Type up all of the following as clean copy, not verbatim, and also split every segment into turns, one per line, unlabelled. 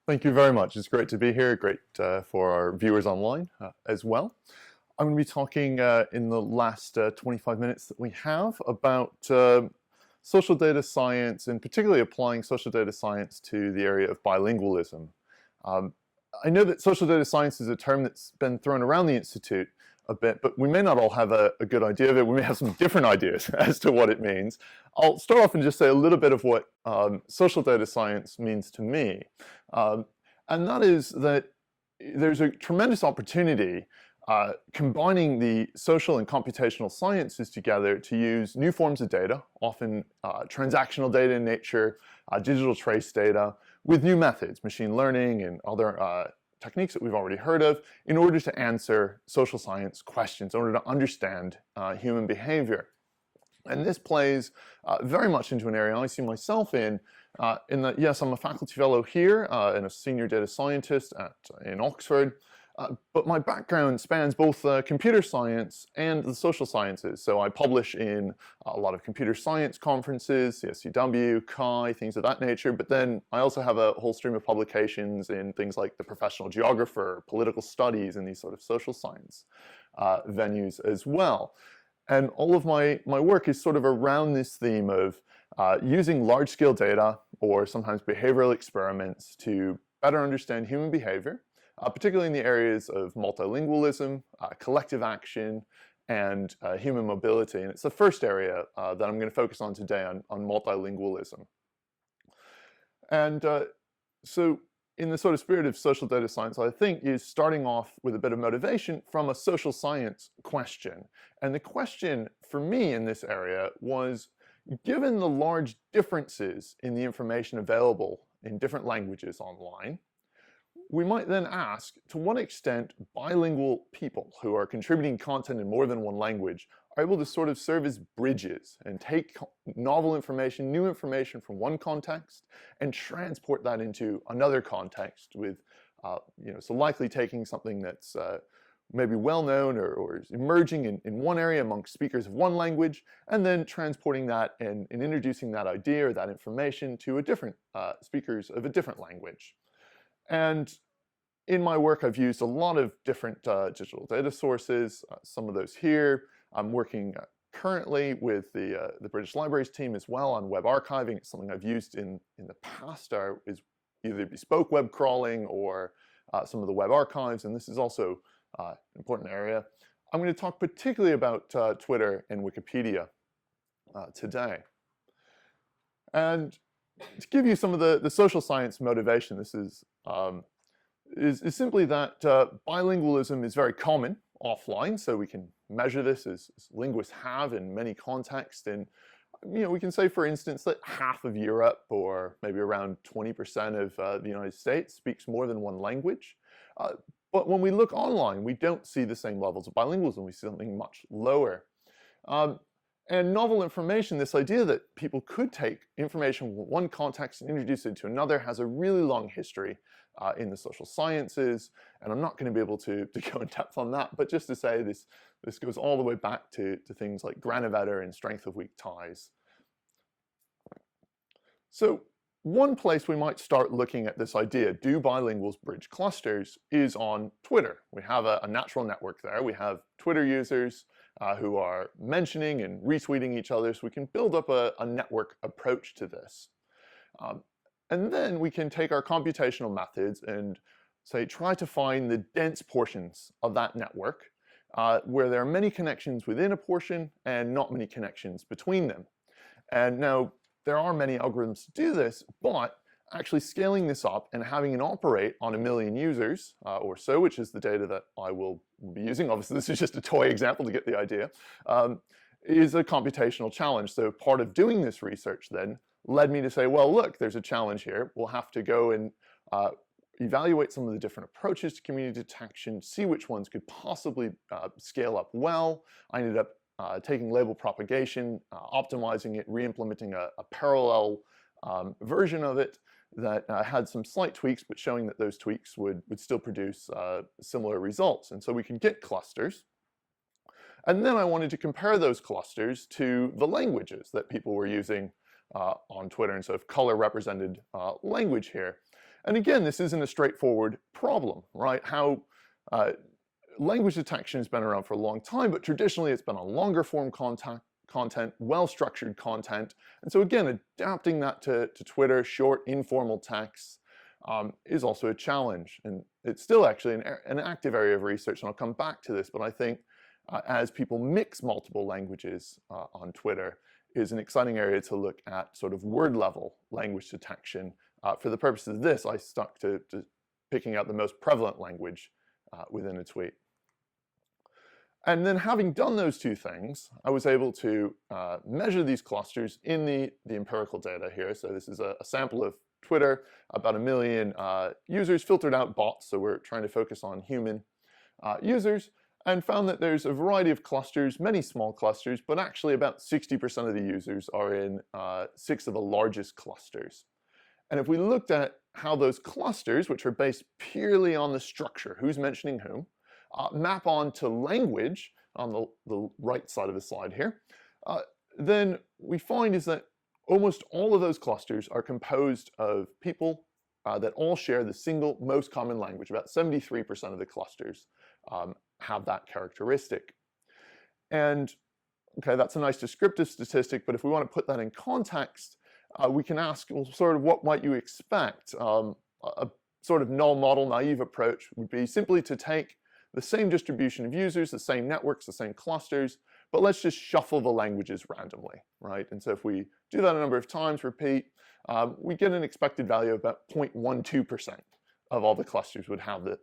Thank you very much. It's great to be here. Great for our viewers online as well. I'm going to be talking in the last 25 minutes that we have about social data science, and particularly applying social data science to the area of bilingualism. I know that social data science is a term that's been thrown around the Institute a bit, but we may not all have a good idea of it. We may have some different ideas as to what it means. I'll start off and just say a little bit of what social data science means to me. And that is that there's a tremendous opportunity combining the social and computational sciences together to use new forms of data, often transactional data in nature, digital trace data, with new methods, machine learning and other techniques that we've already heard of, in order to answer social science questions, in order to understand human behavior. And this plays very much into an area I see myself in that, yes, I'm a faculty fellow here and a senior data scientist in Oxford, but my background spans both computer science and the social sciences. So I publish in a lot of computer science conferences, CSCW, CHI, things of that nature, but then I also have a whole stream of publications in things like the professional geographer, political studies, and these sort of social science venues as well. And all of my work is sort of around this theme of using large-scale data or sometimes behavioral experiments to better understand human behavior, particularly in the areas of multilingualism, collective action, and human mobility. And it's the first area that I'm going to focus on today on multilingualism. And so in the sort of spirit of social data science, I think is starting off with a bit of motivation from a social science question. And the question for me in this area was, given the large differences in the information available in different languages online, we might then ask, to what extent bilingual people who are contributing content in more than one language are able to sort of serve as bridges and take novel information, new information from one context and transport that into another context with, so likely taking something that's maybe well known or is emerging in one area amongst speakers of one language, and then transporting that and introducing that idea or that information to a different speakers of a different language. And in my work, I've used a lot of different digital data sources, some of those here. I'm working currently with the British Libraries team as well on web archiving. It's something I've used in the past, is either bespoke web crawling or some of the web archives, and this is also an important area. I'm going to talk particularly about Twitter and Wikipedia today. And to give you some of the social science motivation, this is simply that bilingualism is very common offline, so we can measure this as linguists have in many contexts. And we can say, for instance, that half of Europe, or maybe around 20% of the United States, speaks more than one language. But when we look online, we don't see the same levels of bilingualism. We see something much lower. And novel information, this idea that people could take information from one context and introduce it into another, has a really long history in the social sciences. And I'm not going to be able to go in depth on that, but just to say this goes all the way back to things like Granovetter and strength of weak ties. So one place we might start looking at this idea, do bilinguals bridge clusters, is on Twitter. We have a natural network there. We have Twitter users who are mentioning and retweeting each other, so we can build up a network approach to this. And then we can take our computational methods and say, try to find the dense portions of that network where there are many connections within a portion and not many connections between them. And now, there are many algorithms to do this, but actually scaling this up and having it operate on 1 million users or so, which is the data that I will be using, obviously this is just a toy example to get the idea, is a computational challenge. So part of doing this research then led me to say, well, look, there's a challenge here. We'll have to go and evaluate some of the different approaches to community detection, see which ones could possibly scale up well. I ended up taking label propagation, optimizing it, re-implementing a parallel version of it that had some slight tweaks, but showing that those tweaks would still produce similar results. And so we could get clusters. And then I wanted to compare those clusters to the languages that people were using on Twitter, and so color represented language here. And again, this isn't a straightforward problem, right? How language detection has been around for a long time, but traditionally it's been on longer form content, well-structured content. And so again, adapting that to Twitter, short, informal texts, is also a challenge. And it's still actually an active area of research, and I'll come back to this, but I think as people mix multiple languages on Twitter is an exciting area to look at sort of word-level language detection. For the purposes of this, I stuck to picking out the most prevalent language within a tweet. And then having done those two things, I was able to measure these clusters in the empirical data here. So this is a sample of Twitter, about 1 million users, filtered out bots, so we're trying to focus on human users, and found that there's a variety of clusters, many small clusters, but actually about 60% of the users are in 6 of the largest clusters. And if we looked at how those clusters, which are based purely on the structure, who's mentioning whom, map onto language on the right side of the slide here, then we find is that almost all of those clusters are composed of people that all share the single most common language. About 73% of the clusters have that characteristic. And okay, that's a nice descriptive statistic, but if we want to put that in context, we can ask, well, sort of what might you expect? A sort of null model naive approach would be simply to take the same distribution of users, the same networks, the same clusters, but let's just shuffle the languages randomly, right? And so if we do that a number of times, repeat, we get an expected value of about 0.12% of all the clusters would have the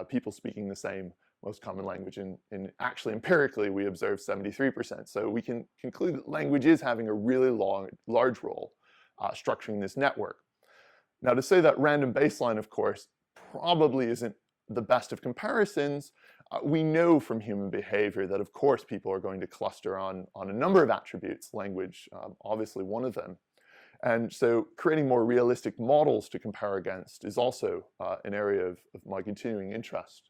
people speaking the same most common language. And actually, empirically, we observe 73%. So we can conclude that language is having a really large role structuring this network. Now, to say that random baseline, of course, probably isn't the best of comparisons. We know from human behavior that, of course, people are going to cluster on a number of attributes, language obviously one of them. And so creating more realistic models to compare against is also an area of my continuing interest.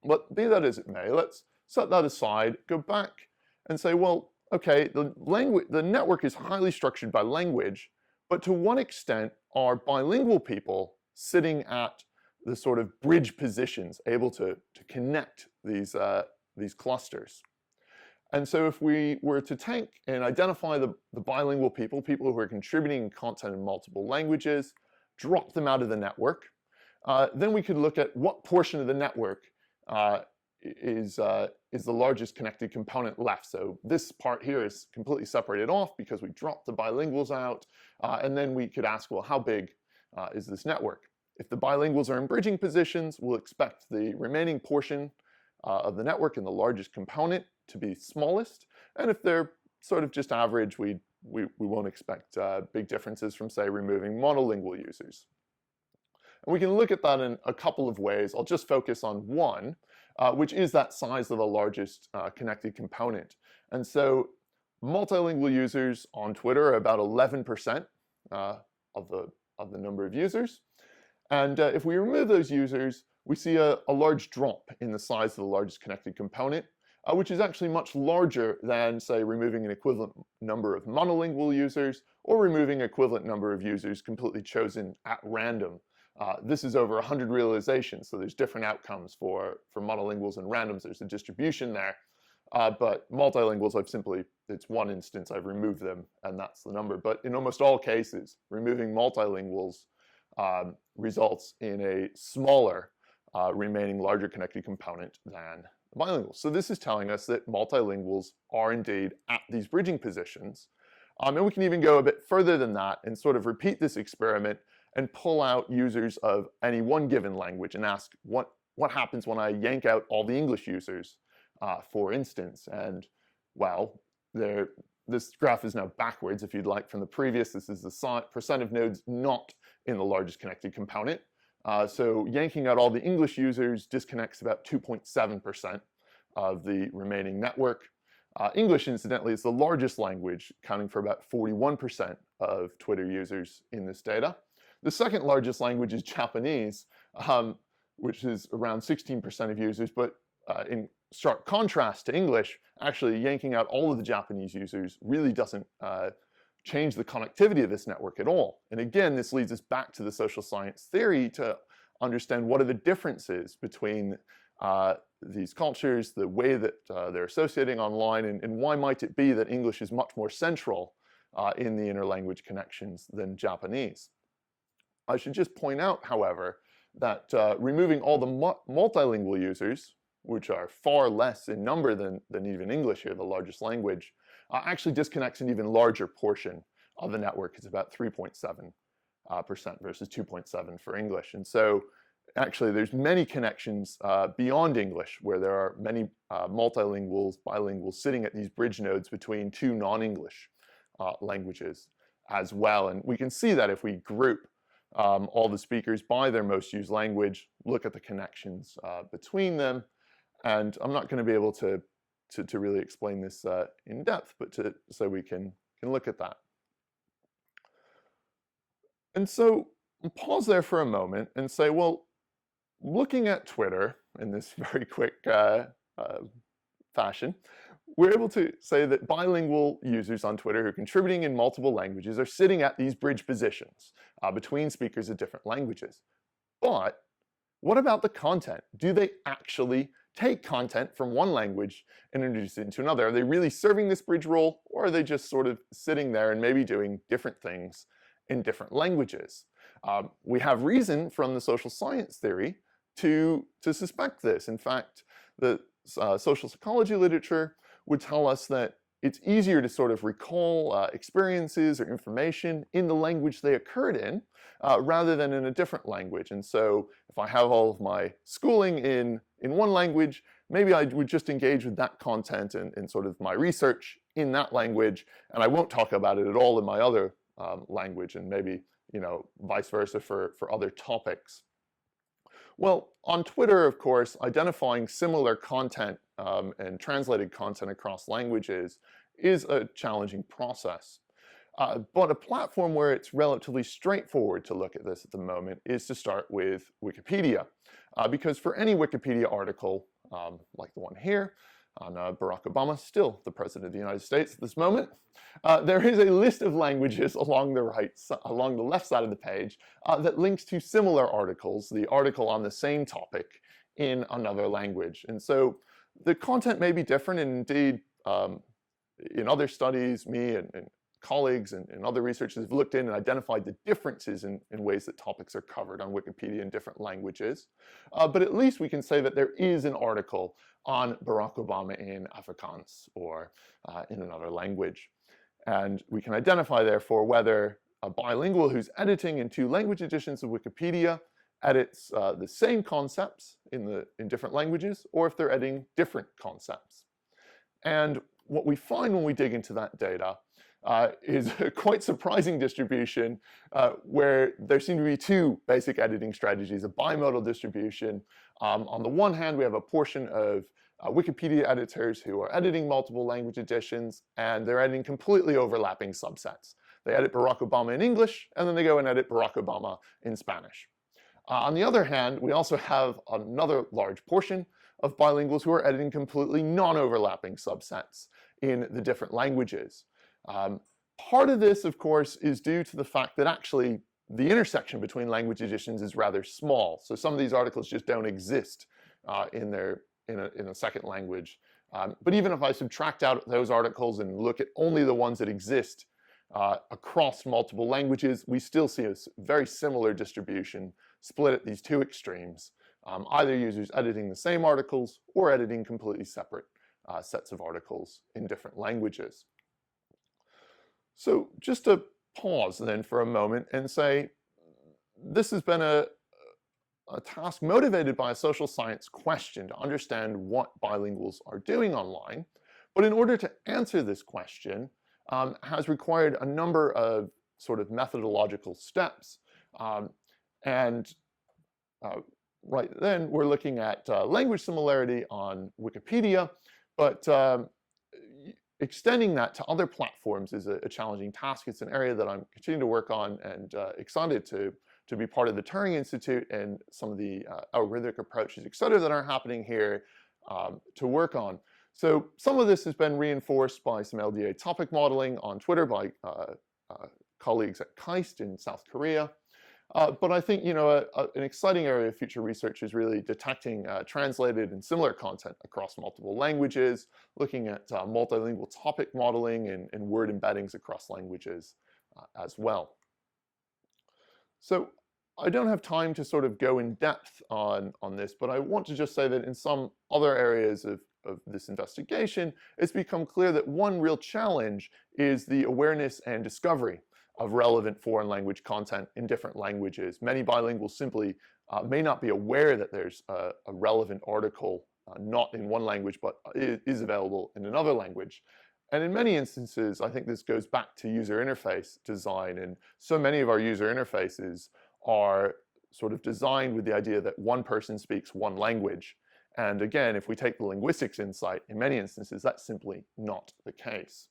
But be that as it may, let's set that aside, go back and say, well, okay, the network is highly structured by language, but to what extent are bilingual people sitting at the sort of bridge positions able to connect these clusters? And so if we were to take and identify the bilingual people who are contributing content in multiple languages, drop them out of the network, then we could look at what portion of the network is the largest connected component left. So this part here is completely separated off because we dropped the bilinguals out, and then we could ask, well, how big is this network? If the bilinguals are in bridging positions, we'll expect the remaining portion of the network in the largest component to be smallest. And if they're sort of just average, we won't expect big differences from, say, removing monolingual users. And we can look at that in a couple of ways. I'll just focus on one, which is that size of the largest connected component. And so multilingual users on Twitter are about 11% of the number of users. And if we remove those users, we see a large drop in the size of the largest connected component, which is actually much larger than, say, removing an equivalent number of monolingual users or removing equivalent number of users completely chosen at random. This is over 100 realizations, so there's different outcomes for monolinguals and randoms. There's a distribution there, but multilinguals, it's one instance, I've removed them, and that's the number. But in almost all cases, removing multilinguals results in a smaller remaining larger connected component than bilinguals. So this is telling us that multilinguals are indeed at these bridging positions. And we can even go a bit further than that and sort of repeat this experiment and pull out users of any one given language and ask what happens when I yank out all the English users, for instance. And well, this graph is now backwards, if you'd like, from the previous. This is the percent of nodes not in the largest connected component. So yanking out all the English users disconnects about 2.7% of the remaining network. English, incidentally, is the largest language, accounting for about 41% of Twitter users in this data. The second largest language is Japanese, which is around 16% of users, but in stark contrast to English, actually yanking out all of the Japanese users really doesn't change the connectivity of this network at all. And again, this leads us back to the social science theory to understand what are the differences between these cultures, the way that they're associating online, and why might it be that English is much more central in the interlanguage connections than Japanese. I should just point out, however, that removing all the multilingual users, which are far less in number than even English here, the largest language, actually disconnects an even larger portion of the network. It's about 3.7% versus 2.7 for English. And so actually there's many connections beyond English where there are many multilinguals, bilinguals sitting at these bridge nodes between two non-English languages as well. And we can see that if we group all the speakers by their most used language, look at the connections between them. And I'm not going to be able to really explain this in depth, but so we can look at that. And so I'll pause there for a moment and say, well, looking at Twitter in this very quick fashion, we're able to say that bilingual users on Twitter who are contributing in multiple languages are sitting at these bridge positions between speakers of different languages. But what about the content? Do they actually take content from one language and introduce it into another? Are they really serving this bridge role, or are they just sort of sitting there and maybe doing different things in different languages? We have reason from the social science theory to suspect this. In fact, the social psychology literature would tell us that it's easier to sort of recall experiences or information in the language they occurred in rather than in a different language. And so if I have all of my schooling in one language, maybe I would just engage with that content and sort of my research in that language, and I won't talk about it at all in my other language, and maybe, you know, vice versa for other topics. Well, on Twitter, of course, identifying similar content and translated content across languages is a challenging process. But a platform where it's relatively straightforward to look at this at the moment is to start with Wikipedia. Because for any Wikipedia article, like the one here, on Barack Obama, still the President of the United States at this moment, there is a list of languages along the left side of the page that links to similar articles, the article on the same topic in another language. And so the content may be different, and indeed, in other studies, me and colleagues and other researchers have looked in and identified the differences in ways that topics are covered on Wikipedia in different languages. But at least we can say that there is an article on Barack Obama in Afrikaans or in another language. And we can identify, therefore, whether a bilingual who's editing in two language editions of Wikipedia edits the same concepts in different languages, or if they're editing different concepts. And what we find when we dig into that data is a quite surprising distribution where there seem to be two basic editing strategies, a bimodal distribution. On the one hand, we have a portion of Wikipedia editors who are editing multiple language editions, and they're editing completely overlapping subsets. They edit Barack Obama in English, and then they go and edit Barack Obama in Spanish. On the other hand, we also have another large portion of bilinguals who are editing completely non-overlapping subsets in the different languages. Part of this, of course, is due to the fact that actually the intersection between language editions is rather small. So some of these articles just don't exist in a second language. But even if I subtract out those articles and look at only the ones that exist across multiple languages, we still see a very similar distribution split at these two extremes, either users editing the same articles or editing completely separate sets of articles in different languages. So just to pause then for a moment and say, this has been a task motivated by a social science question to understand what bilinguals are doing online. But in order to answer this question, has required a number of sort of methodological steps. Right then, we're looking at language similarity on Wikipedia, but extending that to other platforms is a challenging task. It's an area that I'm continuing to work on, and excited to be part of the Turing Institute and some of the algorithmic approaches, et cetera, that are happening here to work on. So some of this has been reinforced by some LDA topic modeling on Twitter by colleagues at KAIST in South Korea. But I think, an exciting area of future research is really detecting translated and similar content across multiple languages, looking at multilingual topic modeling and word embeddings across languages as well. So I don't have time to sort of go in depth on this, but I want to just say that in some other areas of this investigation, it's become clear that one real challenge is the awareness and discovery of relevant foreign language content in different languages. Many bilinguals simply may not be aware that there's a relevant article not in one language but is available in another language. And in many instances, I think this goes back to user interface design, and so many of our user interfaces are sort of designed with the idea that one person speaks one language. And again, if we take the linguistics insight, in many instances, that's simply not the case.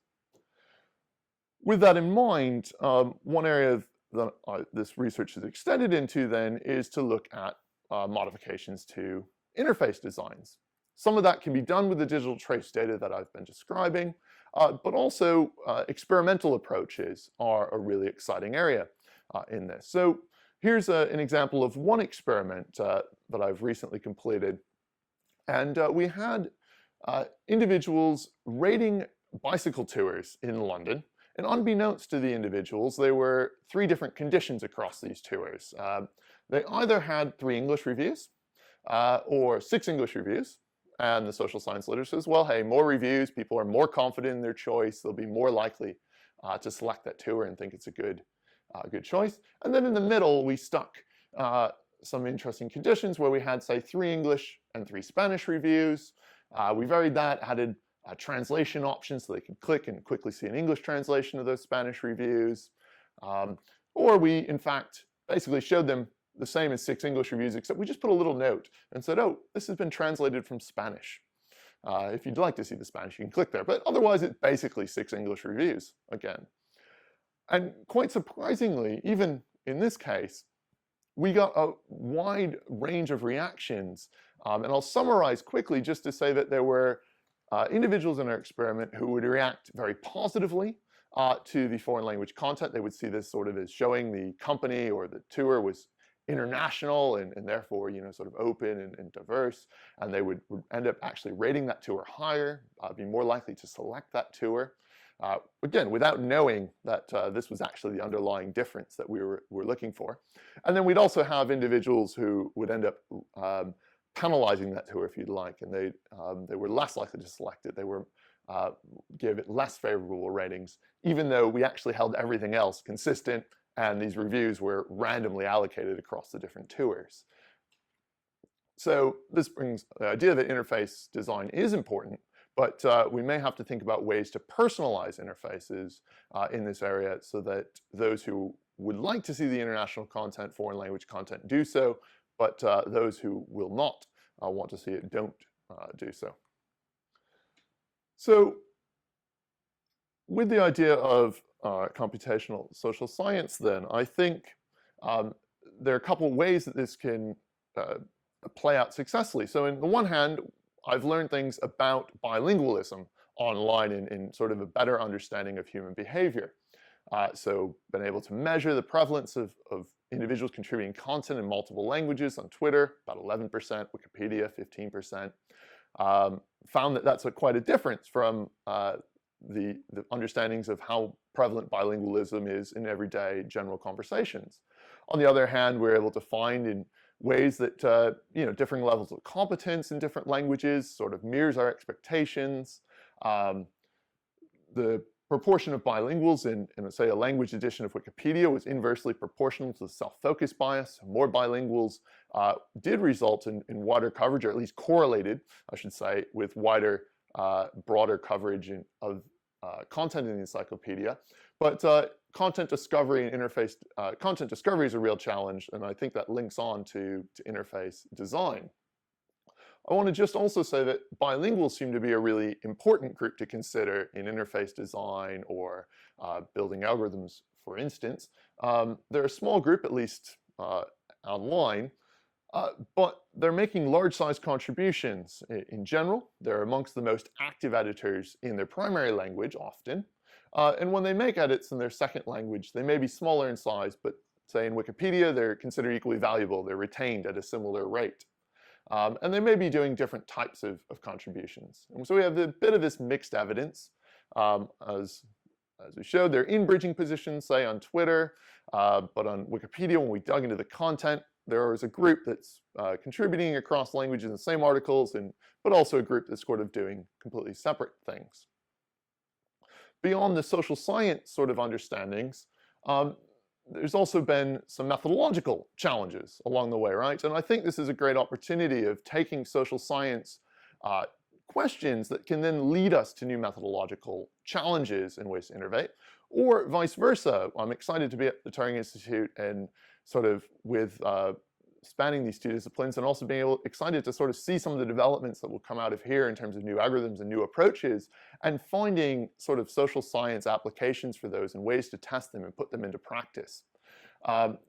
With that in mind, one area that this research is extended into then is to look at modifications to interface designs. Some of that can be done with the digital trace data that I've been describing, but also experimental approaches are a really exciting area in this. So here's an example of one experiment that I've recently completed. And we had individuals rating bicycle tours in London. And unbeknownst to the individuals, there were 3 different conditions across these tours. They either had 3 English reviews or 6 English reviews. And the social science literature says, well, hey, more reviews, people are more confident in their choice. They'll be more likely to select that tour and think it's a good choice. And then in the middle, we stuck some interesting conditions where we had, say, 3 English and 3 Spanish reviews. We varied that, added translation options so they could click and quickly see an English translation of those Spanish reviews. Or we, in fact, basically showed them the same as 6 English reviews, except we just put a little note and said, oh, this has been translated from Spanish. If you'd like to see the Spanish, you can click there. But otherwise, it's basically 6 English reviews again. And quite surprisingly, even in this case, we got a wide range of reactions. And I'll summarize quickly just to say that there were individuals in our experiment who would react very positively to the foreign language content. They would see this sort of as showing the company or the tour was international and therefore, sort of open and diverse. And they would end up actually rating that tour higher, be more likely to select that tour. Again, without knowing that this was actually the underlying difference that we were looking for. And then we'd also have individuals who would end up penalizing that tour, if you'd like, and they were less likely to select it. They were give it less favorable ratings, even though we actually held everything else consistent, and these reviews were randomly allocated across the different tours. So this brings the idea that interface design is important, but we may have to think about ways to personalize interfaces in this area so that those who would like to see the international content, foreign language content, do so, but those who will not want to see it don't do so. So with the idea of computational social science then, I think there are a couple of ways that this can play out successfully. So on the one hand, I've learned things about bilingualism online in sort of a better understanding of human behavior. So been able to measure the prevalence of individuals contributing content in multiple languages on Twitter, about 11%, Wikipedia, 15%. Found that that's quite a difference from the understandings of how prevalent bilingualism is in everyday general conversations. On the other hand, we're able to find in ways that differing levels of competence in different languages sort of mirrors our expectations. The proportion of bilinguals in say, a language edition of Wikipedia was inversely proportional to the self-focus bias. More bilinguals did result in wider coverage, or at least correlated, I should say, with wider, broader coverage of content in the encyclopedia. But content discovery and interface, content discovery is a real challenge, and I think that links on to interface design. I want to just also say that bilinguals seem to be a really important group to consider in interface design or building algorithms, for instance. They're a small group, at least online, but they're making large-sized contributions in general. They're amongst the most active editors in their primary language often. And when they make edits in their second language, they may be smaller in size, but say in Wikipedia, they're considered equally valuable. They're retained at a similar rate. And they may be doing different types of contributions. And so we have a bit of this mixed evidence. As we showed, they're in bridging positions, say on Twitter, but on Wikipedia, when we dug into the content, there was a group that's contributing across languages in the same articles, but also a group that's sort of doing completely separate things. Beyond the social science sort of understandings, there's also been some methodological challenges along the way, right? And I think this is a great opportunity of taking social science questions that can then lead us to new methodological challenges and ways to innovate, or vice versa. I'm excited to be at the Turing Institute and sort of with spanning these two disciplines, and also being excited to sort of see some of the developments that will come out of here in terms of new algorithms and new approaches, and finding sort of social science applications for those and ways to test them and put them into practice.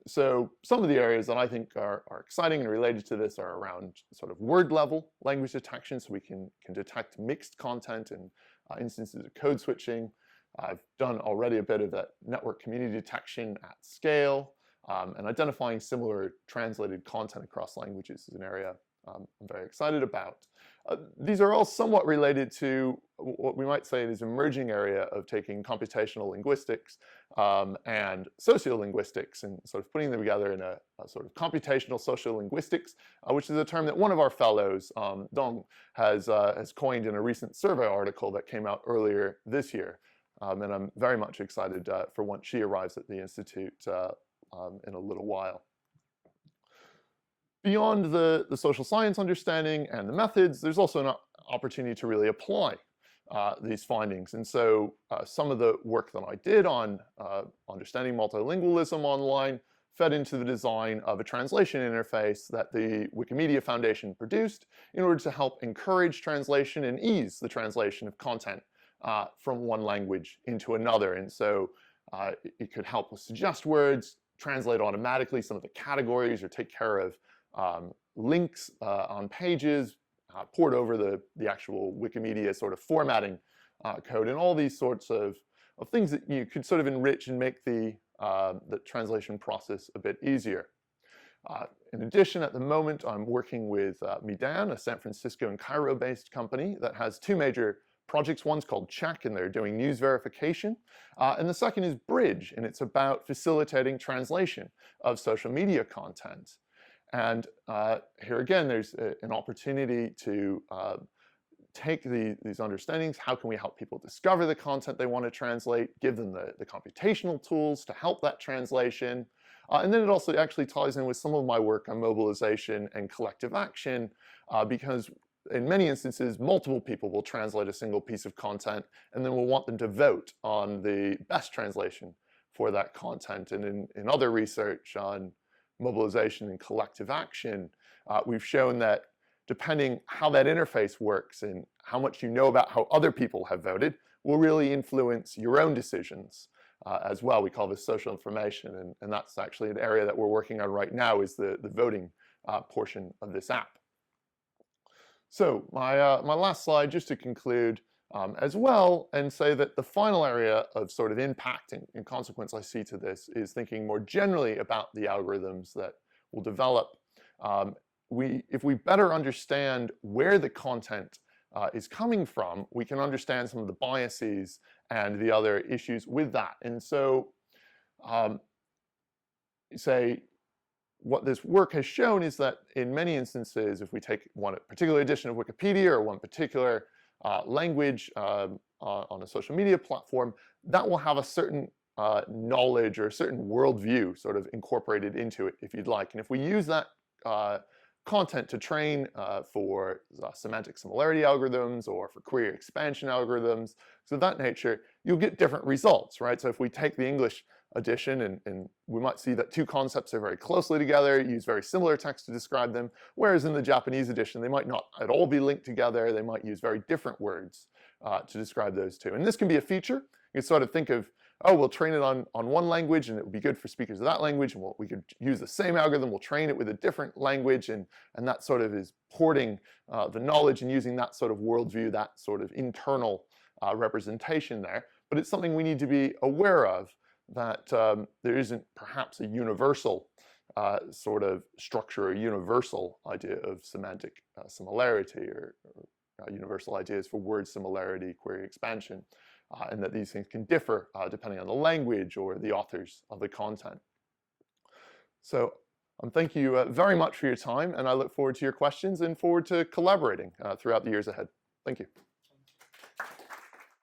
So some of the areas that I think are exciting and related to this are around sort of word level language detection, so we can detect mixed content and instances of code switching. I've done already a bit of that network community detection at scale, and identifying similar translated content across languages is an area I'm very excited about. These are all somewhat related to what we might say is an emerging area of taking computational linguistics and sociolinguistics and sort of putting them together in a sort of computational sociolinguistics, which is a term that one of our fellows, Dong, has coined in a recent survey article that came out earlier this year. And I'm very much excited for once she arrives at the Institute in a little while. Beyond the social science understanding and the methods, there's also an opportunity to really apply these findings. And so some of the work that I did on understanding multilingualism online fed into the design of a translation interface that the Wikimedia Foundation produced in order to help encourage translation and ease the translation of content from one language into another. And so it could help with suggest words, translate automatically some of the categories, or take care of links on pages, port over the actual Wikimedia sort of formatting code, and all these sorts of things that you could sort of enrich and make the translation process a bit easier. In addition, at the moment, I'm working with Midan, a San Francisco and Cairo-based company that has two major projects. One's called Check, and they're doing news verification. And the second is Bridge, and it's about facilitating translation of social media content. And here again, there's an opportunity to take these understandings. How can we help people discover the content they want to translate, give them the computational tools to help that translation. And then it also actually ties in with some of my work on mobilization and collective action, because in many instances, multiple people will translate a single piece of content, and then we'll want them to vote on the best translation for that content. And in other research on mobilization and collective action, we've shown that depending how that interface works and how much you know about how other people have voted will really influence your own decisions as well. We call this social information, and that's actually an area that we're working on right now, is the voting portion of this app. So my last slide, just to conclude as well, and say that the final area of sort of impact and consequence I see to this is thinking more generally about the algorithms that will develop. If we better understand where the content is coming from, we can understand some of the biases and the other issues with that. And so, say, what this work has shown is that in many instances, if we take one particular edition of Wikipedia or one particular language on a social media platform, that will have a certain knowledge or a certain worldview sort of incorporated into it, if you'd like. And if we use that content to train for semantic similarity algorithms or for query expansion algorithms, so of that nature, you'll get different results, right? So if we take the English edition, and we might see that two concepts are very closely together, use very similar text to describe them, whereas in the Japanese edition, they might not at all be linked together. They might use very different words to describe those two. And this can be a feature. You can sort of think of, oh, we'll train it on one language, and it would be good for speakers of that language, and we could use the same algorithm, we'll train it with a different language, and that sort of is porting the knowledge and using that sort of worldview, that sort of internal representation there. but it's something we need to be aware of, that there isn't perhaps a universal sort of structure, a universal idea of semantic similarity, or universal ideas for word similarity, query expansion, and that these things can differ depending on the language or the authors of the content. So thank you very much for your time, and I look forward to your questions and forward to collaborating throughout the years ahead. Thank you.